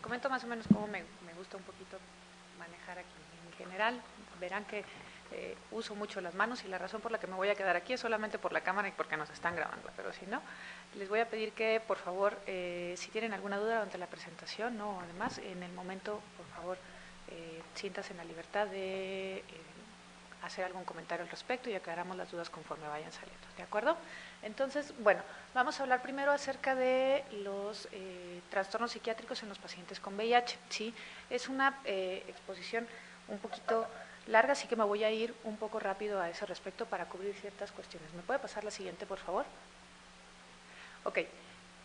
comento más o menos cómo me gusta un poquito manejar aquí. En general, verán que uso mucho las manos y la razón por la que me voy a quedar aquí es solamente por la cámara y porque nos están grabando, pero si no, les voy a pedir que, por favor, si tienen alguna duda durante la presentación, ¿no? Además, en el momento, por favor, siéntanse en la libertad de hacer algún comentario al respecto y aclaramos las dudas conforme vayan saliendo, ¿de acuerdo? Entonces, bueno, vamos a hablar primero acerca de los trastornos psiquiátricos en los pacientes con VIH, ¿sí? Es una exposición un poquito larga, así que me voy a ir un poco rápido a ese respecto para cubrir ciertas cuestiones. ¿Me puede pasar la siguiente, por favor? Ok.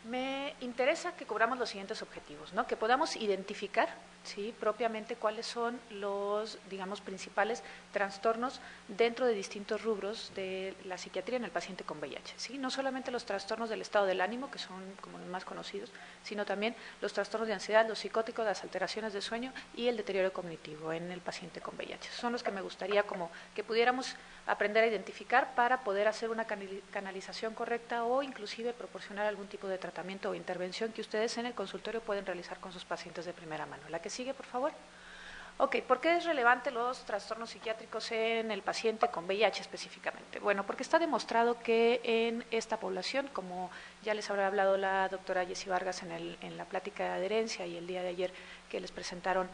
Me interesa que cubramos los siguientes objetivos, ¿no? Que podamos identificar, ¿sí?, propiamente cuáles son los, digamos, principales trastornos dentro de distintos rubros de la psiquiatría en el paciente con VIH, ¿sí? No solamente los trastornos del estado del ánimo, que son como los más conocidos, sino también los trastornos de ansiedad, los psicóticos, las alteraciones de sueño y el deterioro cognitivo en el paciente con VIH. Son los que me gustaría como que pudiéramos aprender a identificar para poder hacer una canalización correcta o inclusive proporcionar algún tipo de tratamiento o intervención que ustedes en el consultorio pueden realizar con sus pacientes de primera mano. La que sigue, por favor. Ok, ¿por qué es relevante los trastornos psiquiátricos en el paciente con VIH específicamente? Bueno, porque está demostrado que en esta población, como ya les habrá hablado la doctora Jessie Vargas en la plática de adherencia y el día de ayer que les presentaron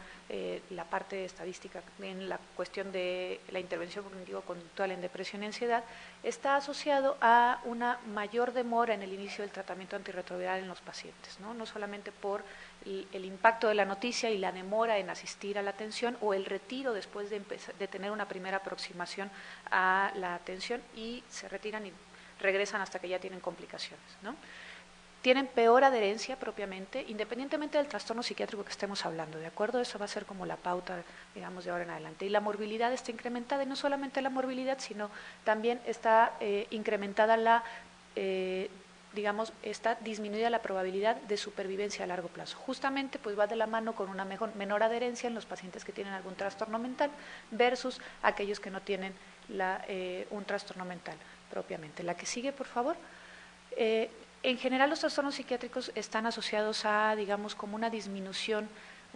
la parte estadística en la cuestión de la intervención cognitivo-conductual en depresión y ansiedad, está asociado a una mayor demora en el inicio del tratamiento antirretroviral en los pacientes, ¿no? No solamente por el impacto de la noticia y la demora en asistir a la atención o el retiro después de tener una primera aproximación a la atención y se retiran y regresan hasta que ya tienen complicaciones, ¿no? Tienen peor adherencia propiamente, independientemente del trastorno psiquiátrico que estemos hablando, ¿de acuerdo? Eso va a ser como la pauta, digamos, de ahora en adelante. Y la morbilidad está incrementada, y no solamente la morbilidad, sino también está incrementada la digamos, está disminuida la probabilidad de supervivencia a largo plazo. Justamente pues va de la mano con una menor adherencia en los pacientes que tienen algún trastorno mental versus aquellos que no tienen un trastorno mental propiamente. La que sigue, por favor. En general los trastornos psiquiátricos están asociados a, digamos, como una disminución,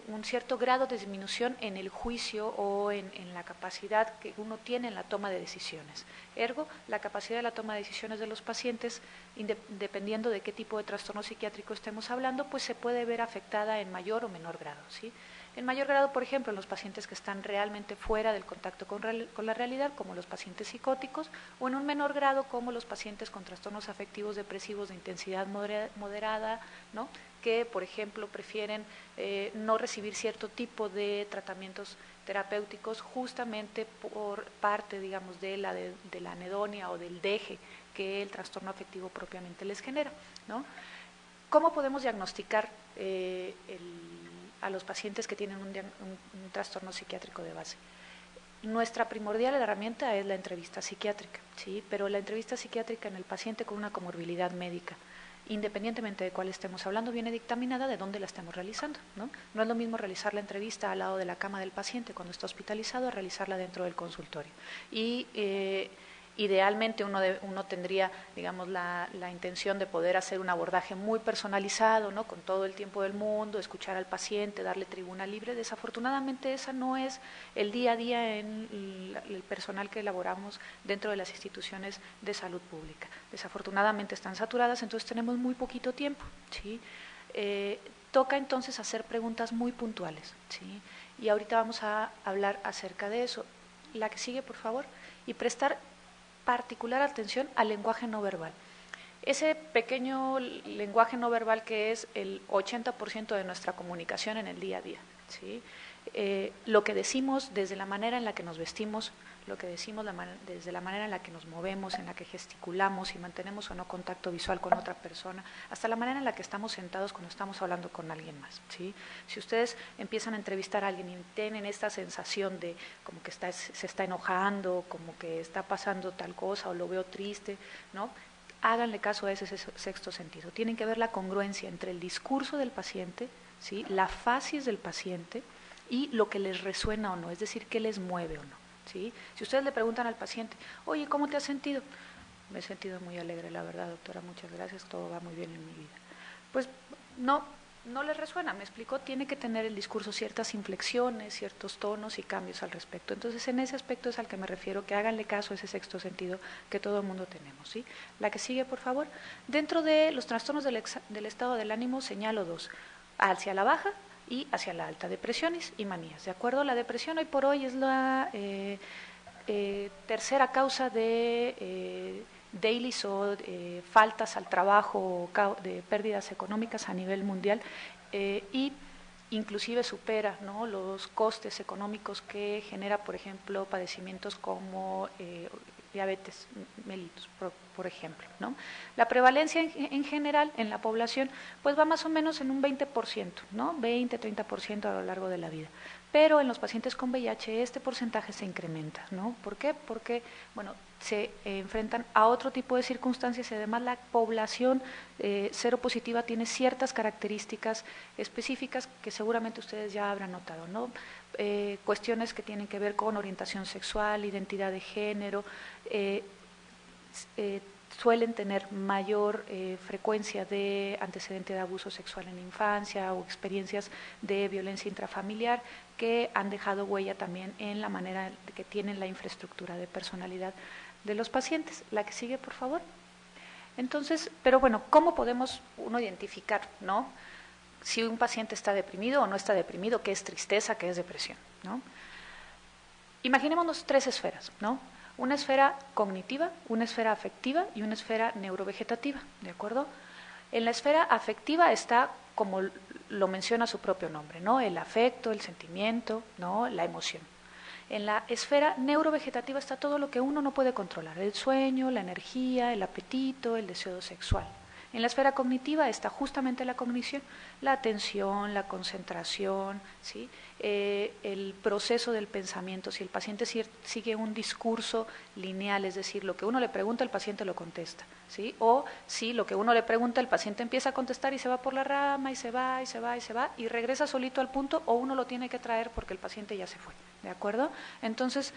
un cierto grado de disminución en el juicio o en la capacidad que uno tiene en la toma de decisiones. Ergo, la capacidad de la toma de decisiones de los pacientes, dependiendo de qué tipo de trastorno psiquiátrico estemos hablando, pues se puede ver afectada en mayor o menor grado, ¿sí? En mayor grado, por ejemplo, en los pacientes que están realmente fuera del contacto con la realidad, como los pacientes psicóticos, o en un menor grado, como los pacientes con trastornos afectivos depresivos de intensidad moderada, ¿no?, que, por ejemplo, prefieren no recibir cierto tipo de tratamientos terapéuticos justamente por parte, digamos, de la anedonia o del deje que el trastorno afectivo propiamente les genera, ¿no? ¿Cómo podemos diagnosticar a los pacientes que tienen un trastorno psiquiátrico de base? Nuestra primordial herramienta es la entrevista psiquiátrica, ¿sí? Pero la entrevista psiquiátrica en el paciente con una comorbilidad médica, independientemente de cuál estemos hablando, viene dictaminada de dónde la estemos realizando, ¿no? No es lo mismo realizar la entrevista al lado de la cama del paciente cuando está hospitalizado a realizarla dentro del consultorio. Y idealmente uno tendría, digamos, la intención de poder hacer un abordaje muy personalizado, ¿no?, con todo el tiempo del mundo, escuchar al paciente, darle tribuna libre. Desafortunadamente esa no es el día a día en el personal que elaboramos dentro de las instituciones de salud pública. Desafortunadamente están saturadas, entonces tenemos muy poquito tiempo, ¿sí? Toca entonces hacer preguntas muy puntuales, ¿sí? Y ahorita vamos a hablar acerca de eso. La que sigue, por favor. Y prestar particular atención al lenguaje no verbal. Ese pequeño lenguaje no verbal que es el 80% de nuestra comunicación en el día a día, ¿sí? Lo que decimos desde la manera en la que nos vestimos, lo que decimos desde la manera en la que nos movemos, en la que gesticulamos y mantenemos o no contacto visual con otra persona, hasta la manera en la que estamos sentados cuando estamos hablando con alguien más, ¿sí? Si ustedes empiezan a entrevistar a alguien y tienen esta sensación de como que se está enojando, como que está pasando tal cosa o lo veo triste, ¿no?, háganle caso a ese sexto sentido. Tienen que ver la congruencia entre el discurso del paciente, ¿sí?, la facies del paciente y lo que les resuena o no, es decir, qué les mueve o no, ¿sí? Si ustedes le preguntan al paciente, oye, ¿cómo te has sentido? Me he sentido muy alegre, la verdad, doctora, muchas gracias, todo va muy bien en mi vida. Pues no, no les resuena, me explicó, tiene que tener el discurso ciertas inflexiones, ciertos tonos y cambios al respecto. Entonces, en ese aspecto es al que me refiero, que háganle caso a ese sexto sentido que todo el mundo tenemos, ¿sí? La que sigue, por favor. Dentro de los trastornos del estado del ánimo señalo dos, hacia la baja y hacia la alta, depresiones y manías, ¿de acuerdo? La depresión hoy por hoy es la tercera causa de dailies o faltas al trabajo, de pérdidas económicas a nivel mundial, y inclusive supera, ¿no?, los costes económicos que genera, por ejemplo, padecimientos como diabetes mellitus, por ejemplo, ¿no? La prevalencia en general en la población pues va más o menos en un 20%, ¿no? 20-30% a lo largo de la vida. Pero en los pacientes con VIH este porcentaje se incrementa, ¿no? ¿Por qué? Porque, bueno, se enfrentan a otro tipo de circunstancias y además la población seropositiva tiene ciertas características específicas que seguramente ustedes ya habrán notado, ¿no? Cuestiones que tienen que ver con orientación sexual, identidad de género, suelen tener mayor frecuencia de antecedente de abuso sexual en la infancia o experiencias de violencia intrafamiliar que han dejado huella también en la manera que tienen la infraestructura de personalidad de los pacientes. La que sigue, por favor. Entonces, pero bueno, ¿cómo podemos uno identificar, ¿no?, si un paciente está deprimido o no está deprimido, qué es tristeza, qué es depresión, ¿no? Imaginémonos tres esferas, ¿no? Una esfera cognitiva, una esfera afectiva y una esfera neurovegetativa, ¿de acuerdo? En la esfera afectiva está, como lo menciona su propio nombre, ¿no?, el afecto, el sentimiento, ¿no?, la emoción. En la esfera neurovegetativa está todo lo que uno no puede controlar, el sueño, la energía, el apetito, el deseo sexual. En la esfera cognitiva está justamente la cognición, la atención, la concentración, ¿sí?, el proceso del pensamiento. Si el paciente sigue un discurso lineal, es decir, lo que uno le pregunta, el paciente lo contesta, ¿sí?, o si lo que uno le pregunta, el paciente empieza a contestar y se va por la rama y se va y se va y se va y regresa solito al punto, o uno lo tiene que traer porque el paciente ya se fue, ¿de acuerdo? Entonces,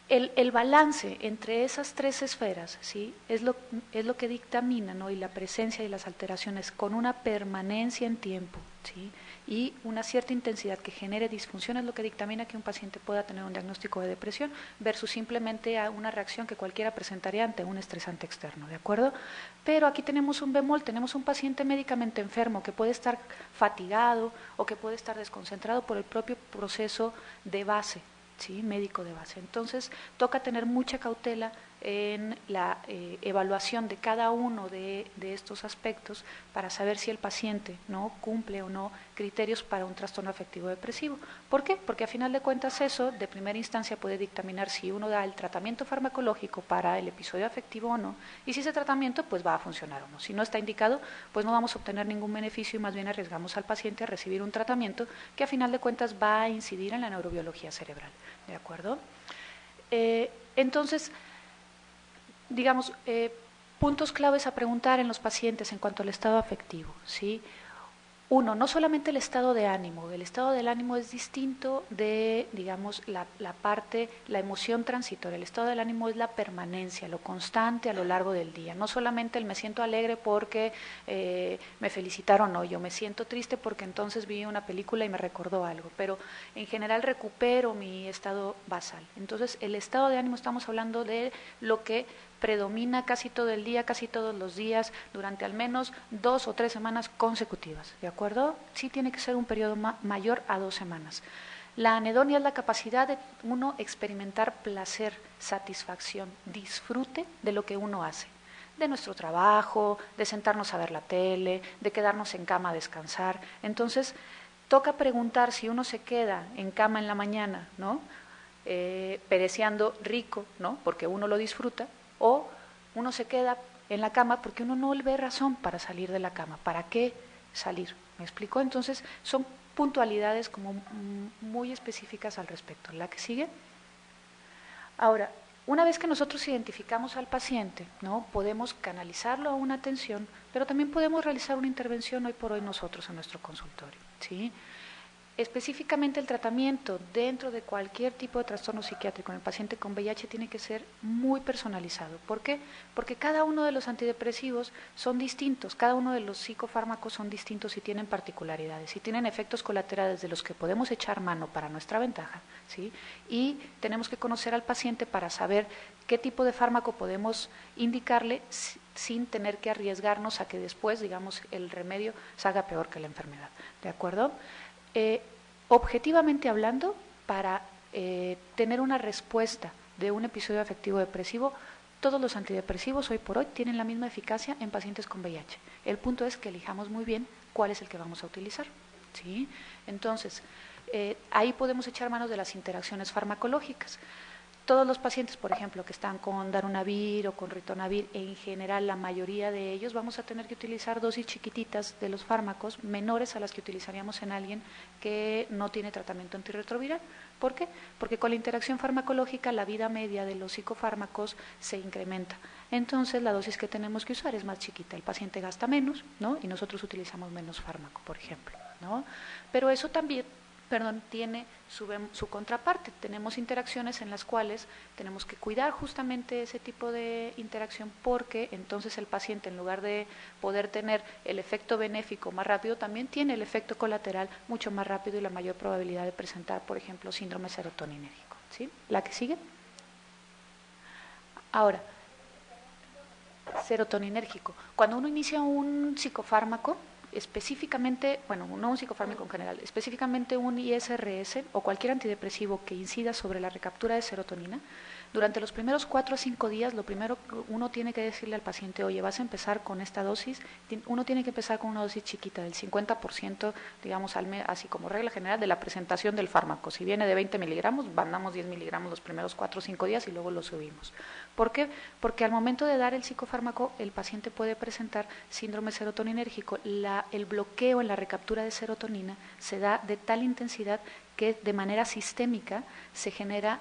el balance entre esas tres esferas, ¿sí?, es lo que dictamina, ¿no?, y la presencia de las alteraciones con una permanencia en tiempo, ¿sí?, y una cierta intensidad que genere disfunción es lo que dictamina que un paciente pueda tener un diagnóstico de depresión versus simplemente a una reacción que cualquiera presentaría ante un estresante externo, ¿de acuerdo? Pero aquí tenemos un bemol, tenemos un paciente médicamente enfermo que puede estar fatigado o que puede estar desconcentrado por el propio proceso de base, ¿sí?, médico de base. Entonces, toca tener mucha cautela en la evaluación de cada uno de estos aspectos para saber si el paciente no cumple o no criterios para un trastorno afectivo depresivo. ¿Por qué? Porque a final de cuentas eso de primera instancia puede dictaminar si uno da el tratamiento farmacológico para el episodio afectivo o no, y si ese tratamiento pues va a funcionar o no. Si no está indicado, pues no vamos a obtener ningún beneficio y más bien arriesgamos al paciente a recibir un tratamiento que a final de cuentas va a incidir en la neurobiología cerebral, ¿de acuerdo? Entonces, digamos, puntos claves a preguntar en los pacientes en cuanto al estado afectivo, ¿sí? Uno, no solamente el estado de ánimo, el estado del ánimo es distinto de, digamos, la emoción transitoria. El estado del ánimo es la permanencia, lo constante a lo largo del día. No solamente el me siento alegre porque me felicitaron, no, yo me siento triste porque entonces vi una película y me recordó algo, pero en general recupero mi estado basal. Entonces, el estado de ánimo estamos hablando de lo que predomina casi todo el día, casi todos los días, durante al menos 2 o 3 semanas consecutivas, ¿de acuerdo? Sí tiene que ser un periodo mayor a 2 semanas. La anedonia es la capacidad de uno experimentar placer, satisfacción, disfrute de lo que uno hace, de nuestro trabajo, de sentarnos a ver la tele, de quedarnos en cama a descansar. Entonces, toca preguntar si uno se queda en cama en la mañana, ¿no?, pereceando rico, ¿no?, porque uno lo disfruta, o uno se queda en la cama porque uno no ve razón para salir de la cama. ¿Para qué salir? ¿Me explico? Entonces, son puntualidades como muy específicas al respecto. ¿La que sigue? Ahora, una vez que nosotros identificamos al paciente, ¿no?, podemos canalizarlo a una atención, pero también podemos realizar una intervención hoy por hoy nosotros en nuestro consultorio, ¿sí? Específicamente el tratamiento dentro de cualquier tipo de trastorno psiquiátrico en el paciente con VIH tiene que ser muy personalizado. ¿Por qué? Porque cada uno de los antidepresivos son distintos, cada uno de los psicofármacos son distintos y tienen particularidades y tienen efectos colaterales de los que podemos echar mano para nuestra ventaja, ¿sí? Y tenemos que conocer al paciente para saber qué tipo de fármaco podemos indicarle sin tener que arriesgarnos a que después, digamos, el remedio salga peor que la enfermedad. ¿De acuerdo? Objetivamente hablando, para tener una respuesta de un episodio afectivo depresivo, todos los antidepresivos hoy por hoy tienen la misma eficacia en pacientes con VIH. El punto es que elijamos muy bien cuál es el que vamos a utilizar, ¿sí? Entonces, ahí podemos echar manos de las interacciones farmacológicas. Todos los pacientes, por ejemplo, que están con darunavir o con ritonavir, en general la mayoría de ellos vamos a tener que utilizar dosis chiquititas de los fármacos menores a las que utilizaríamos en alguien que no tiene tratamiento antirretroviral. ¿Por qué? Porque con la interacción farmacológica la vida media de los psicofármacos se incrementa. Entonces la dosis que tenemos que usar es más chiquita. El paciente gasta menos, ¿no? Y nosotros utilizamos menos fármaco, por ejemplo, ¿no? Pero eso también tiene su contraparte. Tenemos interacciones en las cuales tenemos que cuidar justamente ese tipo de interacción, porque entonces el paciente, en lugar de poder tener el efecto benéfico más rápido, también tiene el efecto colateral mucho más rápido y la mayor probabilidad de presentar, por ejemplo, síndrome serotoninérgico, ¿sí? ¿La que sigue? Ahora, serotoninérgico. Cuando uno inicia un psicofármaco, específicamente, bueno, no un psicofármaco en general, específicamente un ISRS o cualquier antidepresivo que incida sobre la recaptura de serotonina, durante los primeros 4 a 5 días, lo primero que uno tiene que decirle al paciente, oye, vas a empezar con esta dosis, uno tiene que empezar con una dosis chiquita, del 50%, digamos, así como regla general, de la presentación del fármaco. Si viene de 20 miligramos, mandamos 10 miligramos los primeros 4 o 5 días y luego lo subimos. ¿Por qué? Porque al momento de dar el psicofármaco, el paciente puede presentar síndrome serotoninérgico. El bloqueo en la recaptura de serotonina se da de tal intensidad que de manera sistémica se genera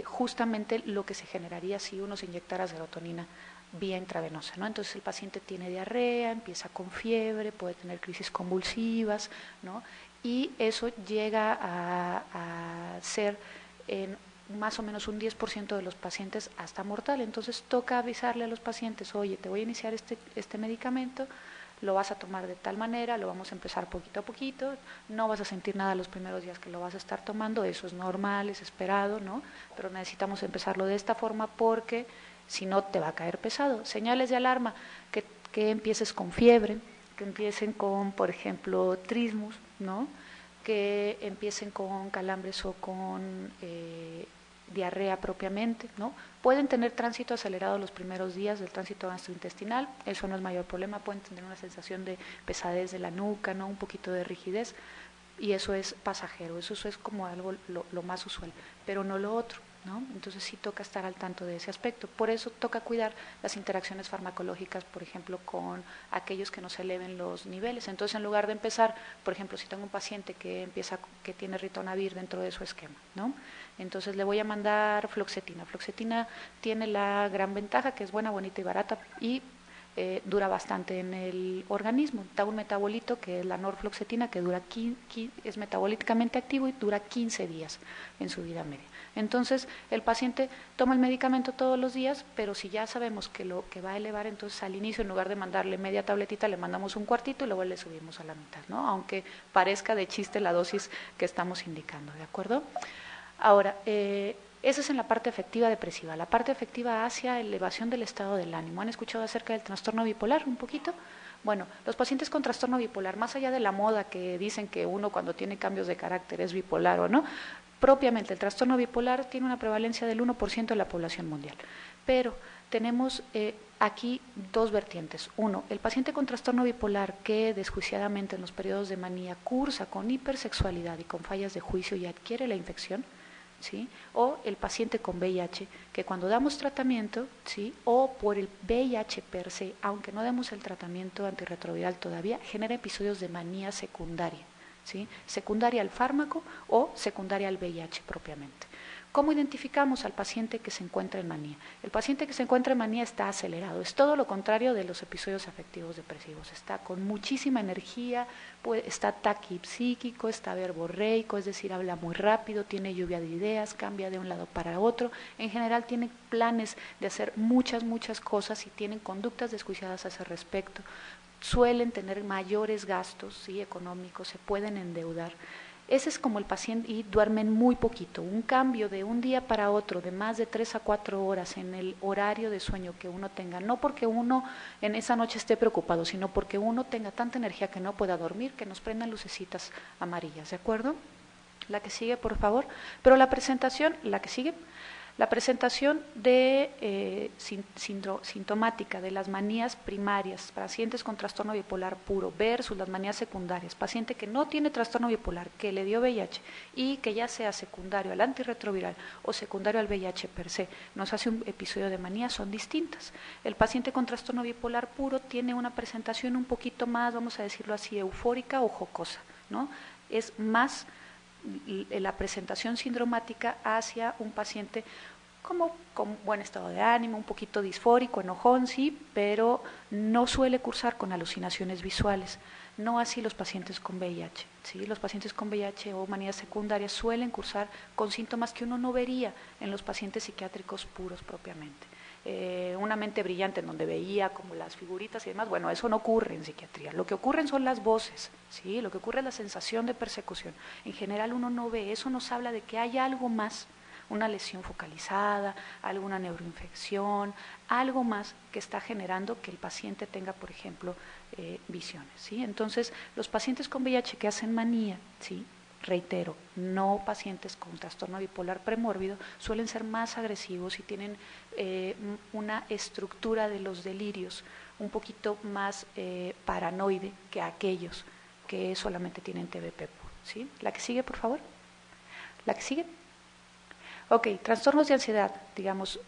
justamente lo que se generaría si uno se inyectara serotonina vía intravenosa, ¿no? Entonces el paciente tiene diarrea, empieza con fiebre, puede tener crisis convulsivas, ¿no? Y eso llega a ser en más o menos un 10% de los pacientes hasta mortal. Entonces toca avisarle a los pacientes, oye, te voy a iniciar este medicamento, lo vas a tomar de tal manera, lo vamos a empezar poquito a poquito, no vas a sentir nada los primeros días que lo vas a estar tomando, eso es normal, es esperado, ¿no? Pero necesitamos empezarlo de esta forma porque si no te va a caer pesado. Señales de alarma, que empieces con fiebre, que empiecen con, por ejemplo, trismus, ¿no? Que empiecen con calambres o con diarrea propiamente, ¿no? Pueden tener tránsito acelerado los primeros días del tránsito gastrointestinal, eso no es mayor problema, pueden tener una sensación de pesadez de la nuca, ¿no? Un poquito de rigidez, y eso es pasajero, eso es como algo lo más usual, pero no lo otro, ¿no? Entonces sí toca estar al tanto de ese aspecto. Por eso toca cuidar las interacciones farmacológicas, por ejemplo, con aquellos que nos eleven los niveles. Entonces, en lugar de empezar, por ejemplo, si tengo un paciente que tiene ritonavir dentro de su esquema, ¿no? Entonces le voy a mandar fluoxetina. Fluoxetina tiene la gran ventaja que es buena, bonita y barata y dura bastante en el organismo. Da un metabolito que es la norfluoxetina, que es metabólicamente activo y dura 15 días en su vida media. Entonces el paciente toma el medicamento todos los días, pero si ya sabemos que lo que va a elevar, entonces al inicio, en lugar de mandarle media tabletita, le mandamos un cuartito y luego le subimos a la mitad, ¿no? Aunque parezca de chiste la dosis que estamos indicando, ¿de acuerdo? Ahora, esa es en la parte afectiva depresiva. La parte afectiva hacia elevación del estado del ánimo. ¿Han escuchado acerca del trastorno bipolar un poquito? Bueno, los pacientes con trastorno bipolar, más allá de la moda que dicen que uno cuando tiene cambios de carácter es bipolar o no, propiamente el trastorno bipolar tiene una prevalencia del 1% de la población mundial. Pero tenemos aquí dos vertientes. Uno, el paciente con trastorno bipolar que desjuiciadamente en los periodos de manía cursa con hipersexualidad y con fallas de juicio y adquiere la infección, ¿sí? O el paciente con VIH, que cuando damos tratamiento, ¿sí? O por el VIH per se, aunque no demos el tratamiento antirretroviral todavía, genera episodios de manía secundaria, ¿sí? Secundaria al fármaco o secundaria al VIH propiamente. ¿Cómo identificamos al paciente que se encuentra en manía? El paciente que se encuentra en manía está acelerado, es todo lo contrario de los episodios afectivos depresivos, está con muchísima energía, está taquipsíquico, está verborreico, es decir, habla muy rápido, tiene lluvia de ideas, cambia de un lado para otro, en general tiene planes de hacer muchas cosas y tienen conductas desjuiciadas a ese respecto, suelen tener mayores gastos, ¿sí?, económicos, se pueden endeudar. Ese es como el paciente, y duermen muy poquito. Un cambio de un día para otro de más de 3 a 4 horas en el horario de sueño que uno tenga, no porque uno en esa noche esté preocupado, sino porque uno tenga tanta energía que no pueda dormir, que nos prendan lucecitas amarillas, ¿de acuerdo? La que sigue, por favor. Pero la presentación, la que sigue, la presentación de sintomática de las manías primarias, pacientes con trastorno bipolar puro versus las manías secundarias, paciente que no tiene trastorno bipolar, que le dio VIH y que ya sea secundario al antirretroviral o secundario al VIH per se, nos hace un episodio de manía, son distintas. El paciente con trastorno bipolar puro tiene una presentación un poquito más, vamos a decirlo así, eufórica o jocosa, ¿no? Es más la presentación sindromática hacia un paciente como con buen estado de ánimo, un poquito disfórico, enojón, sí, pero no suele cursar con alucinaciones visuales. No así los pacientes con VIH, ¿sí? Los pacientes con VIH o manías secundarias suelen cursar con síntomas que uno no vería en los pacientes psiquiátricos puros propiamente. Una mente brillante en donde veía como las figuritas y demás, bueno, eso no ocurre en psiquiatría. Lo que ocurren son las voces, ¿sí? Lo que ocurre es la sensación de persecución. En general uno no ve, eso nos habla de que hay algo más, una lesión focalizada, alguna neuroinfección, algo más que está generando que el paciente tenga, por ejemplo, visiones, ¿sí? Entonces, los pacientes con VIH que hacen manía, ¿sí?, reitero, no pacientes con trastorno bipolar premórbido, suelen ser más agresivos y tienen una estructura de los delirios un poquito más paranoide que aquellos que solamente tienen TBP puro, ¿sí? La que sigue, por favor. La que sigue. Ok, trastornos de ansiedad, digamos,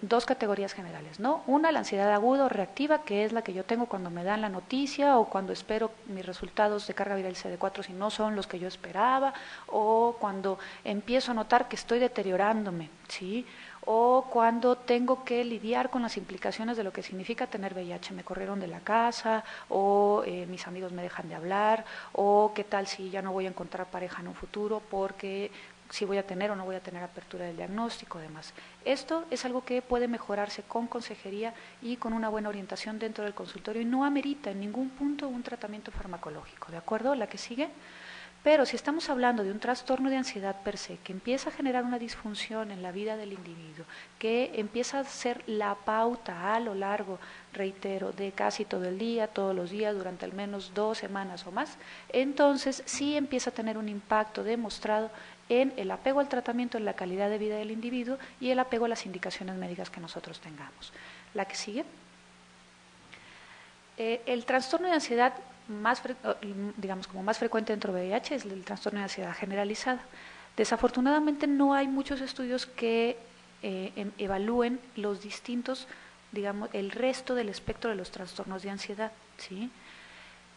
dos categorías generales, ¿no? Una, la ansiedad aguda o reactiva, que es la que yo tengo cuando me dan la noticia o cuando espero mis resultados de carga viral CD4 si no son los que yo esperaba, o cuando empiezo a notar que estoy deteriorándome, ¿sí? O cuando tengo que lidiar con las implicaciones de lo que significa tener VIH, me corrieron de la casa, o mis amigos me dejan de hablar, o qué tal si ya no voy a encontrar pareja en un futuro porque si voy a tener o no voy a tener apertura del diagnóstico, demás. Esto es algo que puede mejorarse con consejería y con una buena orientación dentro del consultorio y no amerita en ningún punto un tratamiento farmacológico, ¿de acuerdo? La que sigue. Pero si estamos hablando de un trastorno de ansiedad per se, que empieza a generar una disfunción en la vida del individuo, que empieza a ser la pauta a lo largo, reitero, de casi todo el día, todos los días, durante al menos 2 semanas o más, entonces sí empieza a tener un impacto demostrado en el apego al tratamiento, en la calidad de vida del individuo y el apego a las indicaciones médicas que nosotros tengamos. La que sigue. El trastorno de ansiedad más, digamos, como más frecuente dentro de VIH es el trastorno de ansiedad generalizada. Desafortunadamente no hay muchos estudios que evalúen los distintos, digamos, el resto del espectro de los trastornos de ansiedad, ¿sí?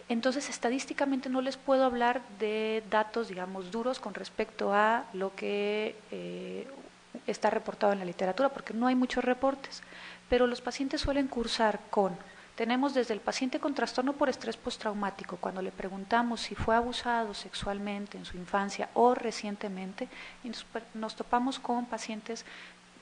Entonces, estadísticamente no les puedo hablar de datos, digamos, duros con respecto a lo que está reportado en la literatura, porque no hay muchos reportes, pero los pacientes suelen cursar con, tenemos desde el paciente con trastorno por estrés postraumático, cuando le preguntamos si fue abusado sexualmente en su infancia o recientemente, y nos topamos con pacientes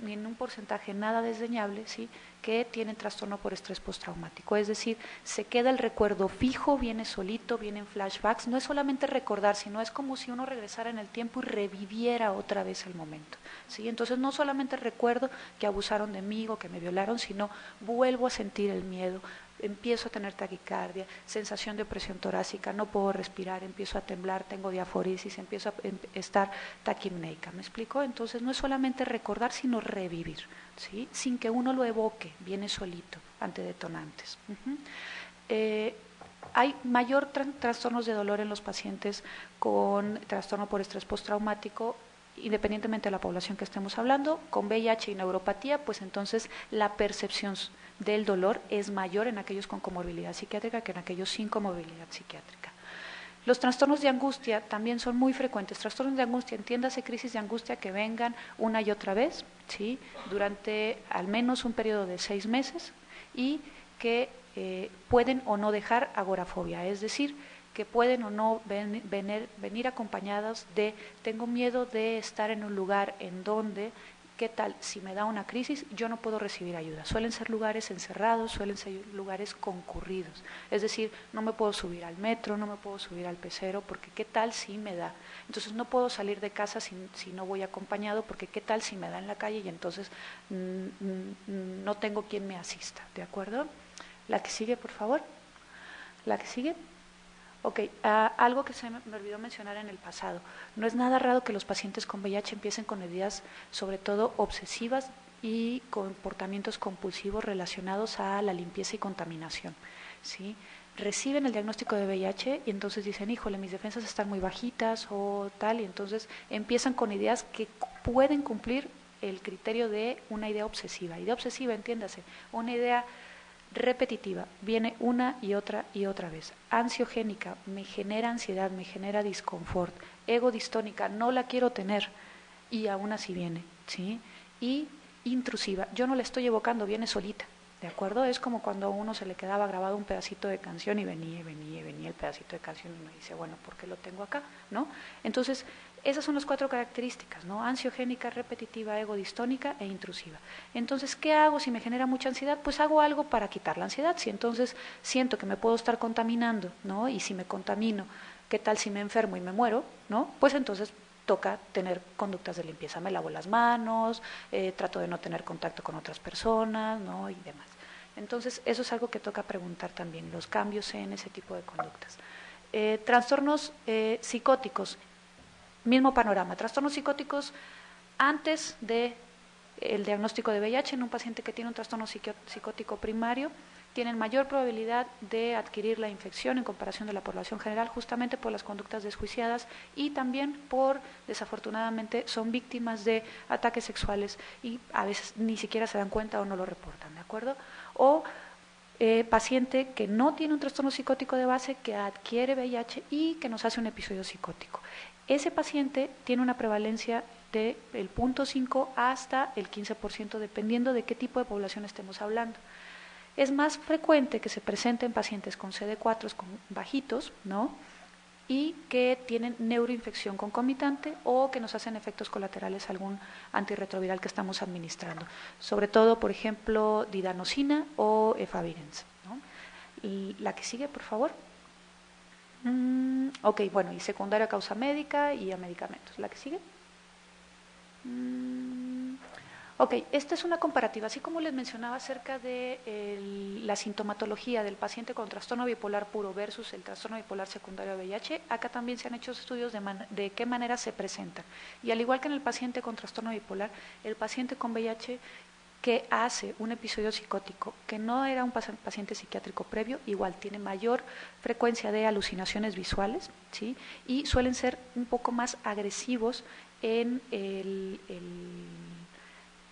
en un porcentaje nada desdeñable, ¿sí?, que tienen trastorno por estrés postraumático, es decir, se queda el recuerdo fijo, viene solito, vienen flashbacks, no es solamente recordar, sino es como si uno regresara en el tiempo y reviviera otra vez el momento, ¿sí? Entonces no solamente recuerdo que abusaron de mí o que me violaron, sino vuelvo a sentir el miedo, empiezo a tener taquicardia, sensación de opresión torácica, no puedo respirar, empiezo a temblar, tengo diaforisis, empiezo a estar taquimneica, ¿me explico? Entonces no es solamente recordar, sino revivir, ¿sí?, sin que uno lo evoque, viene solito ante detonantes. Hay mayor trastornos de dolor en los pacientes con trastorno por estrés postraumático, independientemente de la población que estemos hablando. Con VIH y neuropatía, pues entonces la percepción del dolor es mayor en aquellos con comorbilidad psiquiátrica que en aquellos sin comorbilidad psiquiátrica. Los trastornos de angustia también son muy frecuentes. Trastornos de angustia, entiéndase crisis de angustia que vengan una y otra vez, ¿sí? Durante al menos un periodo de 6 meses y que pueden o no dejar agorafobia, es decir, que pueden o no venir acompañadas de tengo miedo de estar en un lugar en donde, ¿qué tal? Si me da una crisis, yo no puedo recibir ayuda. Suelen ser lugares encerrados, suelen ser lugares concurridos. Es decir, no me puedo subir al metro, no me puedo subir al pecero, porque ¿qué tal si me da? Entonces no puedo salir de casa si no voy acompañado, porque ¿qué tal si me da en la calle? Y entonces no tengo quien me asista, ¿de acuerdo? La que sigue, por favor. La que sigue. Ok, algo que se me olvidó mencionar en el pasado. No es nada raro que los pacientes con VIH empiecen con ideas, sobre todo obsesivas y comportamientos compulsivos relacionados a la limpieza y contaminación, ¿sí? Reciben el diagnóstico de VIH y entonces dicen, híjole, mis defensas están muy bajitas o tal, y entonces empiezan con ideas que pueden cumplir el criterio de una idea obsesiva. Idea obsesiva, entiéndase, una idea repetitiva, viene una y otra vez. Ansiogénica, me genera ansiedad, me genera disconfort. Ego distónica, no la quiero tener y aún así viene, ¿sí? Y intrusiva, yo no la estoy evocando, viene solita, ¿de acuerdo? Es como cuando a uno se le quedaba grabado un pedacito de canción y venía el pedacito de canción y uno dice, bueno, ¿por qué lo tengo acá? ¿No? Entonces, esas son las 4 características, ¿no? Ansiogénica, repetitiva, ego distónica e intrusiva. Entonces, ¿qué hago si me genera mucha ansiedad? Pues hago algo para quitar la ansiedad. Si entonces siento que me puedo estar contaminando, ¿no? Y si me contamino, ¿qué tal si me enfermo y me muero? ¿No? Pues entonces toca tener conductas de limpieza. Me lavo las manos, trato de no tener contacto con otras personas, ¿no? Y demás. Entonces, eso es algo que toca preguntar también, los cambios en ese tipo de conductas. Trastornos psicóticos. Mismo panorama, trastornos psicóticos antes de el diagnóstico de VIH en un paciente que tiene un trastorno psicótico primario tienen mayor probabilidad de adquirir la infección en comparación de la población general, justamente por las conductas desjuiciadas y también por, desafortunadamente, son víctimas de ataques sexuales y a veces ni siquiera se dan cuenta o no lo reportan, ¿de acuerdo? O paciente que no tiene un trastorno psicótico de base, que adquiere VIH y que nos hace un episodio psicótico. Ese paciente tiene una prevalencia del 0.5 hasta el 15%, dependiendo de qué tipo de población estemos hablando. Es más frecuente que se presente en pacientes con CD4 con bajitos, ¿no? Y que tienen neuroinfección concomitante o que nos hacen efectos colaterales a algún antirretroviral que estamos administrando. Sobre todo, por ejemplo, didanosina o efavirenz, ¿no? Y la que sigue, por favor. Ok, bueno, y secundaria a causa médica y a medicamentos. ¿La que sigue? Ok, esta es una comparativa, así como les mencionaba acerca de la sintomatología del paciente con trastorno bipolar puro versus el trastorno bipolar secundario a VIH, acá también se han hecho estudios de qué manera se presentan. Y al igual que en el paciente con trastorno bipolar, el paciente con VIH que hace un episodio psicótico que no era un paciente psiquiátrico previo, igual tiene mayor frecuencia de alucinaciones visuales, ¿sí? Y suelen ser un poco más agresivos en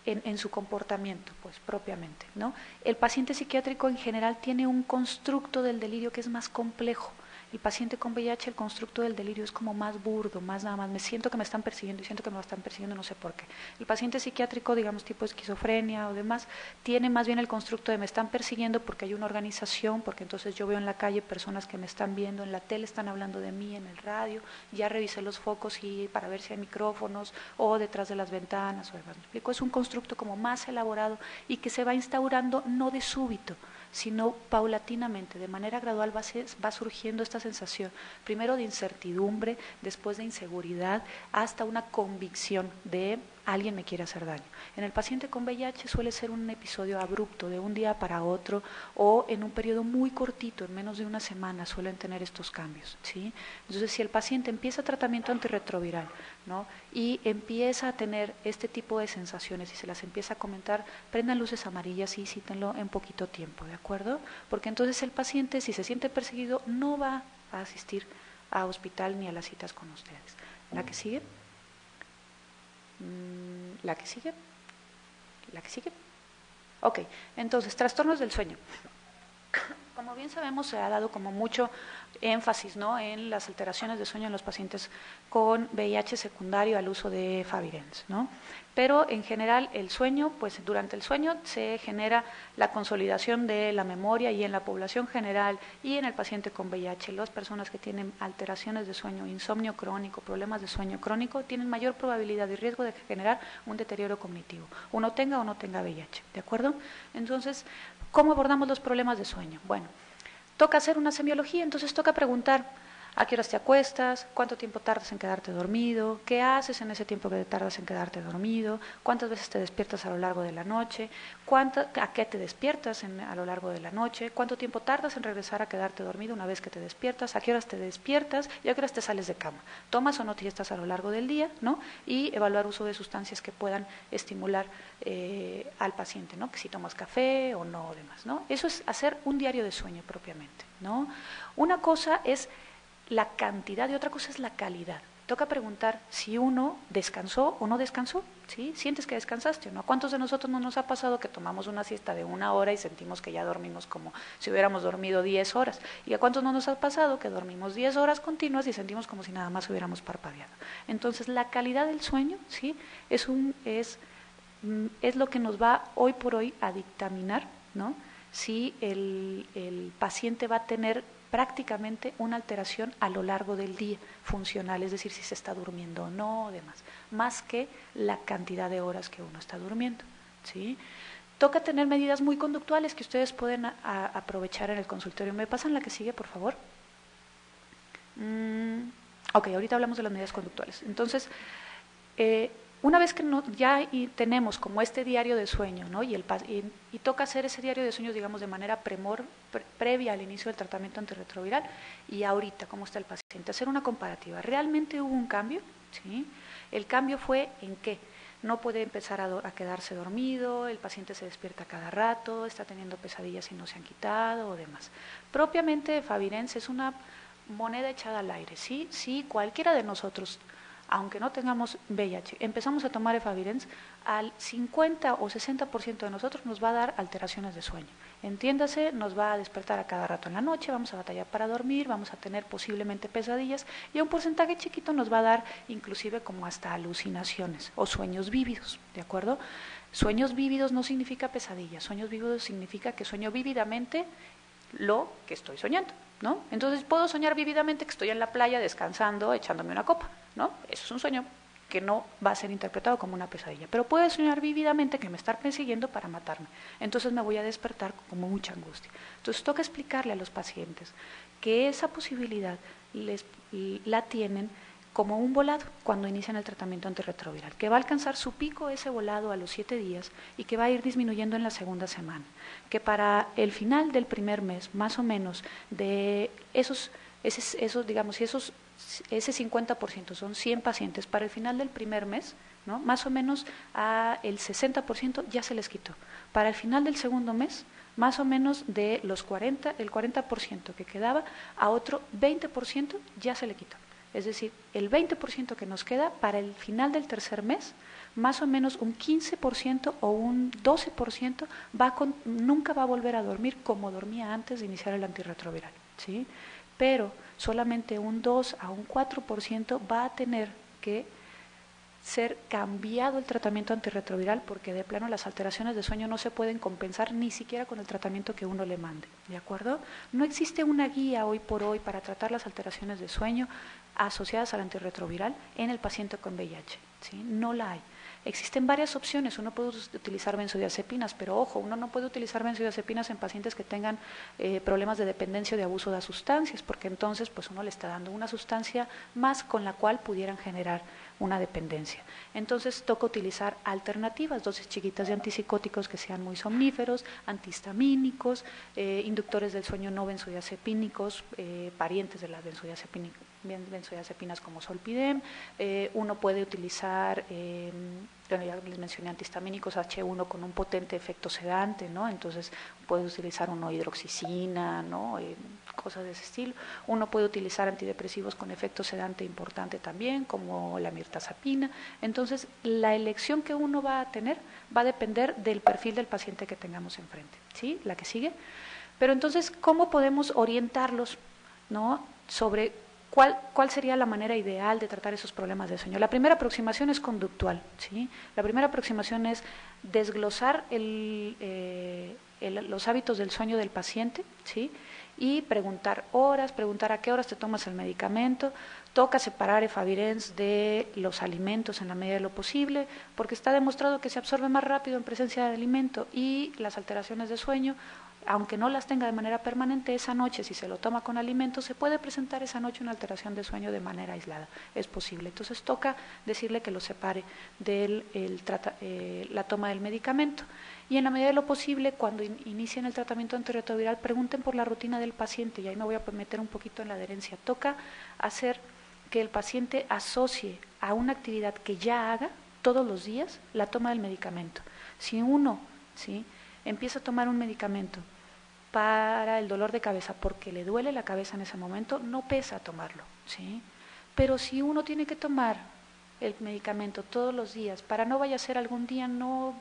en su comportamiento, pues propiamente, ¿no? El paciente psiquiátrico en general tiene un constructo del delirio que es más complejo. El paciente con VIH, el constructo del delirio es como más burdo, más nada más, me siento que me están persiguiendo y siento que me están persiguiendo, no sé por qué. El paciente psiquiátrico, digamos tipo esquizofrenia o demás, tiene más bien el constructo de me están persiguiendo porque hay una organización, porque entonces yo veo en la calle personas que me están viendo, en la tele están hablando de mí, en el radio, ya revisé los focos y para ver si hay micrófonos o detrás de las ventanas o demás. ¿Me explico? Es un constructo como más elaborado y que se va instaurando no de súbito, sino paulatinamente, de manera gradual va surgiendo esta sensación, primero de incertidumbre, después de inseguridad, hasta una convicción de alguien me quiere hacer daño. En el paciente con VIH suele ser un episodio abrupto, de un día para otro, o en un periodo muy cortito, en menos de una semana suelen tener estos cambios, ¿sí? Entonces, si el paciente empieza tratamiento antirretroviral, ¿no? Y empieza a tener este tipo de sensaciones y se las empieza a comentar, prendan luces amarillas y cítenlo en poquito tiempo, ¿de acuerdo? Porque entonces el paciente, si se siente perseguido, no va a asistir a hospital ni a las citas con ustedes. ¿La que sigue? ¿La que sigue? ¿La que sigue? Ok, entonces, trastornos del sueño. como bien sabemos, se ha dado como mucho énfasis, ¿no?, en las alteraciones de sueño en los pacientes con VIH secundario al uso de Favirenz, ¿no? Pero en general el sueño, pues durante el sueño se genera la consolidación de la memoria y en la población general y en el paciente con VIH, las personas que tienen alteraciones de sueño, insomnio crónico, problemas de sueño crónico, tienen mayor probabilidad y riesgo de generar un deterioro cognitivo, uno tenga o no tenga VIH, ¿de acuerdo? Entonces, ¿cómo abordamos los problemas de sueño? Bueno, toca hacer una semiología, entonces toca preguntar a qué horas te acuestas, cuánto tiempo tardas en quedarte dormido, qué haces en ese tiempo que te tardas en quedarte dormido, cuántas veces te despiertas a lo largo de la noche, a qué te despiertas a lo largo de la noche, cuánto tiempo tardas en regresar a quedarte dormido una vez que te despiertas, a qué horas te despiertas y a qué horas te sales de cama, tomas o no siestas a lo largo del día, ¿no? Y evaluar uso de sustancias que puedan estimular al paciente, ¿no? Que si tomas café o no, demás, ¿no? Eso es hacer un diario de sueño propiamente, ¿no? Una cosa es la cantidad y otra cosa es la calidad. Toca preguntar si uno descansó o no descansó, ¿sí? ¿Sientes que descansaste o no? ¿A cuántos de nosotros no nos ha pasado que tomamos una siesta de 1 hora y sentimos que ya dormimos como si hubiéramos dormido 10 horas? ¿Y a cuántos no nos ha pasado que dormimos 10 horas continuas y sentimos como si nada más hubiéramos parpadeado? Entonces, la calidad del sueño, ¿sí?, es lo que nos va hoy por hoy a dictaminar, ¿no?, si el paciente va a tener prácticamente una alteración a lo largo del día funcional, es decir, si se está durmiendo o no, o demás, más que la cantidad de horas que uno está durmiendo, ¿sí? Toca tener medidas muy conductuales que ustedes pueden aprovechar en el consultorio. ¿Me pasan la que sigue, por favor? Ok, ahorita hablamos de las medidas conductuales. Entonces, una vez que ya tenemos como este diario de sueño, ¿no?, y toca hacer ese diario de sueños, digamos, de manera previa al inicio del tratamiento antirretroviral y ahorita, ¿cómo está el paciente? Hacer una comparativa. ¿Realmente hubo un cambio? ¿Sí? ¿El cambio fue en qué? No puede empezar a quedarse dormido, el paciente se despierta cada rato, está teniendo pesadillas y no se han quitado o demás. Propiamente, Favirenz es una moneda echada al aire, ¿sí? Si cualquiera de nosotros, aunque no tengamos VIH, empezamos a tomar Efavirenz, al 50 o 60% de nosotros nos va a dar alteraciones de sueño. Entiéndase, nos va a despertar a cada rato en la noche, vamos a batallar para dormir, vamos a tener posiblemente pesadillas y a un porcentaje chiquito nos va a dar inclusive como hasta alucinaciones o sueños vívidos, ¿de acuerdo? Sueños vívidos no significa pesadillas, sueños vívidos significa que sueño vívidamente lo que estoy soñando, ¿no? Entonces puedo soñar vívidamente que estoy en la playa descansando, echándome una copa, ¿no? Eso es un sueño que no va a ser interpretado como una pesadilla, pero puedo soñar vívidamente que me están persiguiendo para matarme, entonces me voy a despertar con mucha angustia. Entonces toca explicarle a los pacientes que esa posibilidad la tienen como un volado cuando inician el tratamiento antirretroviral, que va a alcanzar su pico ese volado a los 7 días y que va a ir disminuyendo en la segunda semana, que para el final del primer mes, más o menos, de ese 50% son 100 pacientes, para el final del primer mes, ¿no?, más o menos el 60% ya se les quitó. Para el final del segundo mes, más o menos de los 40, el 40% que quedaba, a otro 20% ya se le quitó. Es decir, el 20% que nos queda para el final del tercer mes, más o menos un 15% o un 12% nunca va a volver a dormir como dormía antes de iniciar el antirretroviral, ¿sí? Pero solamente un 2 a un 4% va a tener que ser cambiado el tratamiento antirretroviral porque de plano las alteraciones de sueño no se pueden compensar ni siquiera con el tratamiento que uno le mande, ¿de acuerdo? No existe una guía hoy por hoy para tratar las alteraciones de sueño asociadas al antirretroviral en el paciente con VIH, ¿sí? No la hay. Existen varias opciones, uno puede utilizar benzodiazepinas, pero ojo, uno no puede utilizar benzodiazepinas en pacientes que tengan problemas de dependencia o de abuso de sustancias, porque entonces pues uno le está dando una sustancia más con la cual pudieran generar una dependencia. Entonces toca utilizar alternativas, dosis chiquitas de antipsicóticos que sean muy somníferos, antihistamínicos, inductores del sueño no benzodiazepínicos, parientes de las benzodiazepinas como Zolpidem. Uno puede utilizar, ya les mencioné, antihistamínicos H1 con un potente efecto sedante, ¿no? Entonces puede utilizar uno hidroxicina, ¿no? Cosas de ese estilo. Uno puede utilizar antidepresivos con efecto sedante importante también, como la mirtazapina. Entonces, la elección que uno va a tener va a depender del perfil del paciente que tengamos enfrente, ¿sí? La que sigue. Pero entonces, ¿cómo podemos orientarlos, ¿no?, sobre cuál sería la manera ideal de tratar esos problemas de sueño? La primera aproximación es conductual, ¿sí? La primera aproximación es desglosar los hábitos del sueño del paciente, ¿sí?, y preguntar horas, preguntar a qué horas te tomas el medicamento. Toca separar efavirenz de los alimentos en la medida de lo posible, porque está demostrado que se absorbe más rápido en presencia de alimento, y las alteraciones de sueño, aunque no las tenga de manera permanente, esa noche, si se lo toma con alimentos, se puede presentar esa noche una alteración de sueño de manera aislada, es posible. Entonces toca decirle que lo separe de la toma del medicamento. Y en la medida de lo posible, cuando inicien el tratamiento antirretroviral, pregunten por la rutina del paciente, y ahí me voy a meter un poquito en la adherencia. Toca hacer que el paciente asocie a una actividad que ya haga todos los días la toma del medicamento. Si uno, ¿sí?, empieza a tomar un medicamento para el dolor de cabeza porque le duele la cabeza en ese momento, no pesa tomarlo, ¿sí? Pero si uno tiene que tomar el medicamento todos los días, para no vaya a ser algún día no